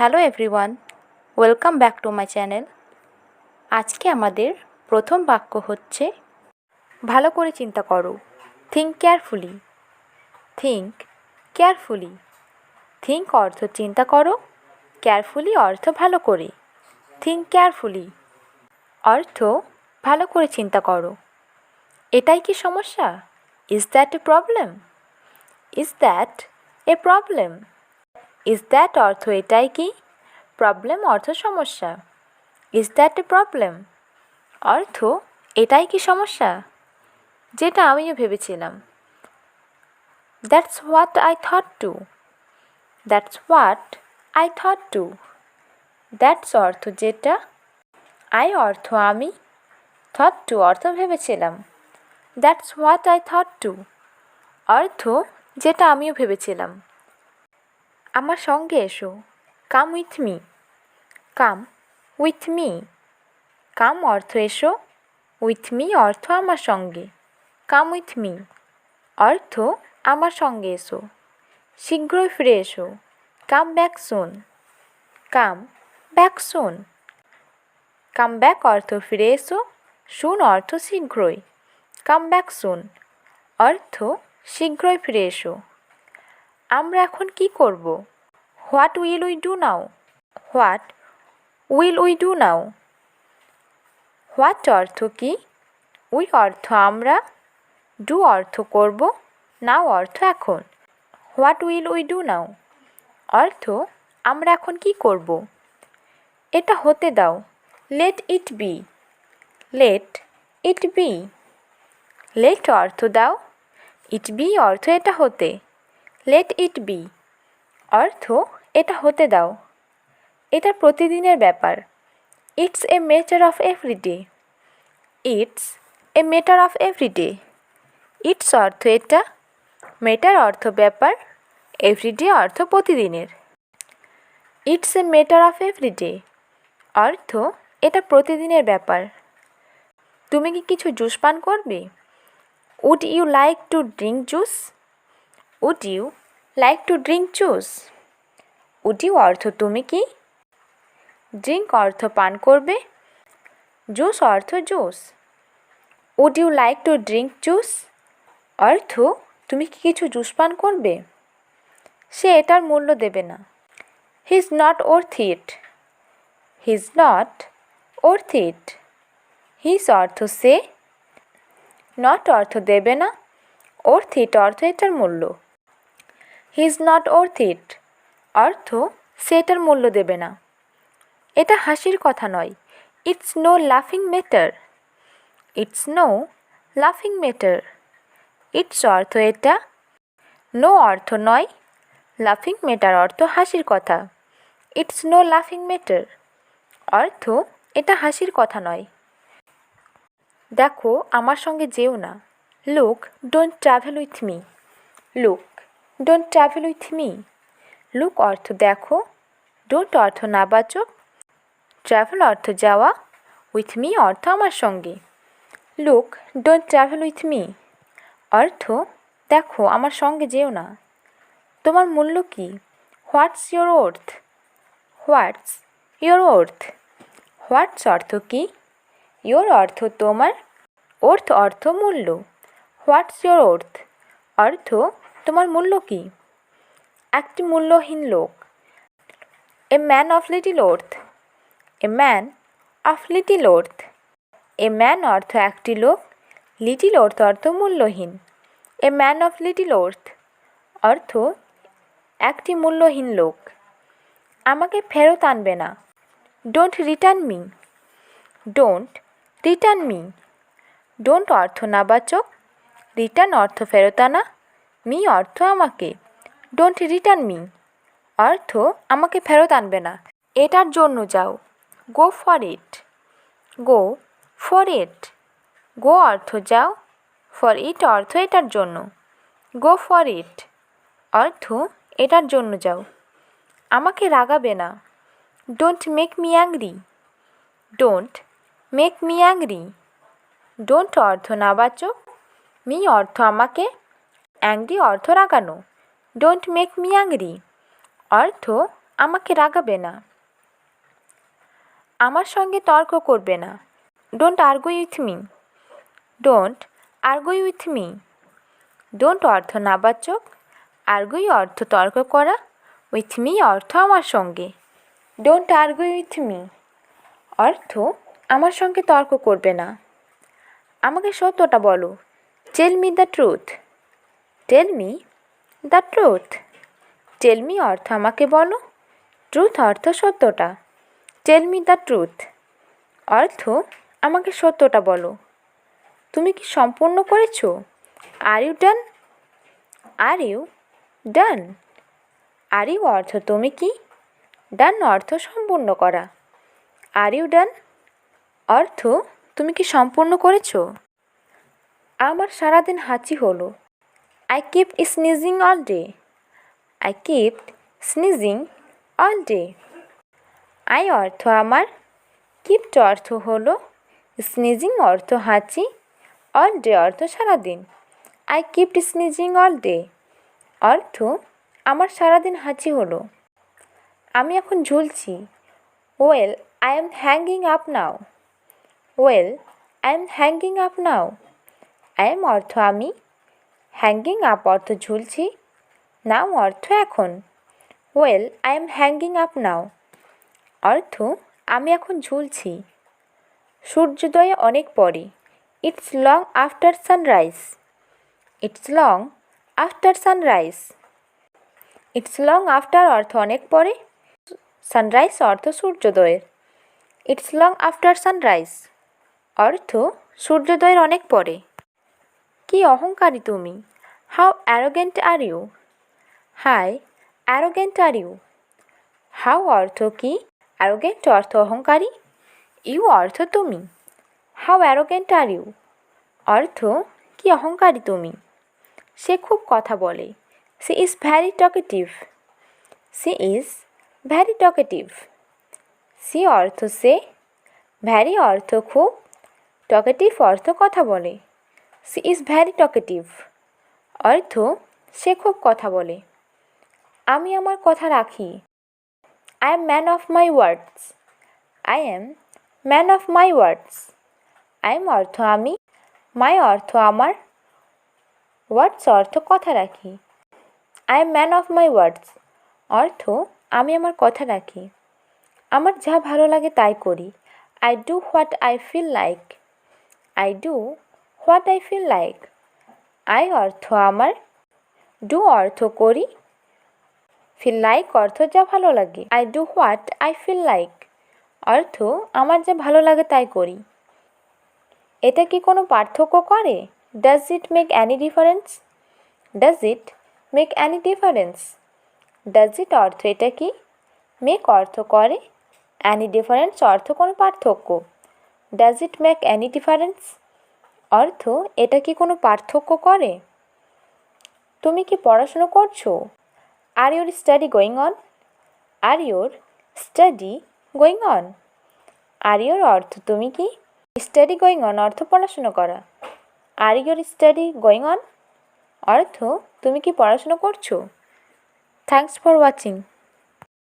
Hello everyone, welcome back to my channel. আজকে আমাদের প্রথম বাক্য হচ্ছে ভালো করে চিন্তা করো। Think carefully. Think carefully. Think অর্থ চিন্তা করো, কেয়ারফুলি অর্থ ভালো করে। থিঙ্ক কেয়ারফুলি অর্থ ভালো করে চিন্তা করো। এটাই কি সমস্যা? Is that a problem? Is that a problem? Is that অর্থ এটাই কি, প্রবলেম অর্থ সমস্যা। ইজ দ্যাট এ প্রবলেম অর্থ এটাই কি সমস্যা, যেটা আমিও ভেবেছিলাম। That's what I thought too. That's what I thought too. That's অর্থ যেটা, আই অর্থ আমি, থট টু অর্থ ভেবেছিলাম। That's what I thought too অর্থ যেটা আমিও ভেবেছিলাম। আমার সঙ্গে এসো। Come with me. Come with me. Come অর্থ এসো, উইথ মি অর্থ আমার সঙ্গে। কাম উইথ মি অর্থ আমার সঙ্গে এসো। শীঘ্রই ফিরে এসো। Come back soon. Come back soon. Come back অর্থ ফিরে এসো, সুন অর্থ শীঘ্রই। কাম ব্যাক সুন অর্থ শীঘ্রই ফিরে এসো। আমরা এখন কি করব? What will we do now. What will we do now. What অর্থ কি, উই অর্থ আমরা, ডু অর্থ করব, নাও অর্থ এখন। What will we do now অর্থ আমরা এখন কি করব? এটা হতে দাও। Let it be. Let it be. Let অর্থ দাও, ইট বি অর্থ এটা হতে। লেট ইট বি অর্থ এটা হতে দাও। এটা প্রতিদিনের ব্যাপার। It's a matter of everyday. It's a matter of everyday. It's অর্থ এটা, ম্যাটার অর্থ ব্যাপার, এভরিডে অর্থ প্রতিদিনের। It's a matter of everyday অর্থ এটা প্রতিদিনের ব্যাপার। তুমি কি কিছু জুস পান করবে? Would you like to drink juice? Would you like to drink juice? Would you অর্থ তুমি কি, ড্রিঙ্ক অর্থ পান করবে, জুস অর্থ juice. Would you like to drink juice অর্থ তুমি কি কিছু জুস পান করবে? সে এটার মূল্য দেবে না। He is not worth it. He is not worth it. His অর্থ সে, নট অর্থ দেবে না, ওর্থ ইট অর্থ এটার মূল্য। He is not worth it অর্থ সে এটার মূল্য দেবে না। এটা হাসির কথা নয়। ইটস নো লাফিং ম্যাটার। ইটস নো লাফিং ম্যাটার। ইটস অর্থ এটা, নো অর্থ নয়, লাফিং ম্যাটার অর্থ হাসির কথা। ইটস নো লাফিং ম্যাটার অর্থ এটা হাসির কথা নয়। দেখো আমার সঙ্গে যেও না। Look don't travel with me. Look don't travel with me. Look অর্থ দেখো, ডোন্ট অর্থ নাবাচক, ট্রাভেল অর্থ যাওয়া, উইথ মি অর্থ আমার সঙ্গে। Look don't travel with me অর্থ দেখো আমার সঙ্গে যেও না। তোমার মূল্য কি? What's your worth. What's your worth. What's অর্থ কি, ইয়োর অর্থ তোমার, ওর্থ অর্থ মূল্য। হোয়াটস ইয়োর ওর্থ অর্থ তোমার মূল্য কি? একটি মূল্যহীন লোক। A man of little worth. A man of little worth. A man অর্থ একটি লোক, লিটিল ওর্থ অর্থ মূল্যহীন। A man of little worth অর্থ একটি মূল্যহীন লোক। আমাকে ফেরত আনবে না। Don't return me. Don't return me. Don't অর্থ নাবাচক, রিটার্ন অর্থ ফেরত আনা, মি অর্থ আমাকে। ডোন্ট রিটার্ন মি অর্থ আমাকে ফেরত আনবে না। এটার জন্য যাও। Go for it. Go for it. গো অর্থ যাও, ফর ইট অর্থ এটার জন্য। গো ফর ইট অর্থ এটার জন্য যাও। আমাকে রাগাবে না। Don't make me angry. Don't make me angry. Don't অর্থ নাবাচক, মি অর্থ আমাকে, অ্যাংরি অর্থ রাগানো। ডোন্ট মেক মি অ্যাংরি অর্থ আমাকে রাগাবে না। আমার সঙ্গে তর্ক করবে না। Don't argue with me. Don't argue with me. Don't অর্থ নাবাচক, আর্গুই অর্থ তর্ক করা, উইথ মি অর্থ আমার সঙ্গে। ডোন্ট আর্গুই উইথ মি অর্থ আমার সঙ্গে তর্ক করবে না। আমাকে সত্যটা বলো। Tell me the truth. Tell me the truth. Tell me অর্থ আমাকে বলো, ট্রুথ অর্থ সত্যটা। টেল মি দ্য ট্রুথ অর্থ আমাকে সত্যটা বলো। তুমি কি সম্পূর্ণ করেছো? Are you done? Are you done? Are you অর্থ তুমি কি, ডান অর্থ সম্পূর্ণ করা। আর ইউ ডান অর্থ তুমি কি সম্পূর্ণ করেছো? আমার সারাদিন হাঁচি হলো। I kept sneezing all day. I kept sneezing all day. I অর্থ আমার, কিপড অর্থ হলো, স্নিজিং অর্থ হাঁচি, অল ডে অর্থ সারাদিন। I kept sneezing all day অর্থ আমার সারাদিন হাঁচি হলো। আমি এখন ঝুলছি। Well I am hanging up now. Well I am hanging up now. I am অর্থ আমি, হ্যাঙ্গিং আপ অর্থ ঝুলছি, নাও অর্থ এখন। Well I am hanging up now অর্থ আমি এখন ঝুলছি। সূর্যোদয়ে অনেক পরে। It's long after sunrise. It's long after sunrise. It's long after অর্থ অনেক পরে, সানরাইজ অর্থ সূর্যোদয়ের। ইটস লং আফটার সানরাইজ অর্থ সূর্যোদয়ের অনেক পরে। কি অহংকারী তুমি। How arrogant are you. How arrogant are you. How অর্থ কি, অ্যারোগেন্ট অর্থ অহংকারী, ইউ অর্থ তুমি। হাউ অ্যারোগেন্ট আর ইউ অর্থ কি অহংকারী তুমি। সে খুব কথা বলে। She is very talkative. She is very talkative. She অর্থ সে, ভ্যারি অর্থ খুব, টকেটিভ অর্থ কথা বলে। সি ইজ ভ্যারি টকেটিভ অর্থ সে খুব কথা বলে। আমি আমার কথা রাখি। I am man of my words. I am man of my words. I am অর্থ আমি, মাই অর্থ আমার, ওয়ার্ডস অর্থ কথা রাখি। I am man of my words অর্থ আমি আমার কথা রাখি। আমার যা ভালো লাগে তাই করি। I do what I feel like. I do what I feel like. I অর্থ আমার, ডু অর্থ করি, ফিল লাইক অর্থ যা ভালো লাগে। I do what I feel like অর্থ আমার যা ভালো লাগে তাই করি। এটা কি কোনো পার্থক্য করে? Does it make Annie difference? Does it make Annie difference. Does it অর্থ এটা কি, মেক অর্থ করে, অ্যানি ডিফারেন্স অর্থ কোনো পার্থক্য। Does it make Annie difference অর্থ এটা কি কোনো পার্থক্য করে। তুমি কি পড়াশুনো করছো? Are your study going on? Are your study going on. Are your অর্থ তুমি কি, স্টাডি গোয়িং অন অর্থ পড়াশুনো করা। Are your study going on অর্থ তুমি কি পড়াশুনো করছো। Thanks for watching.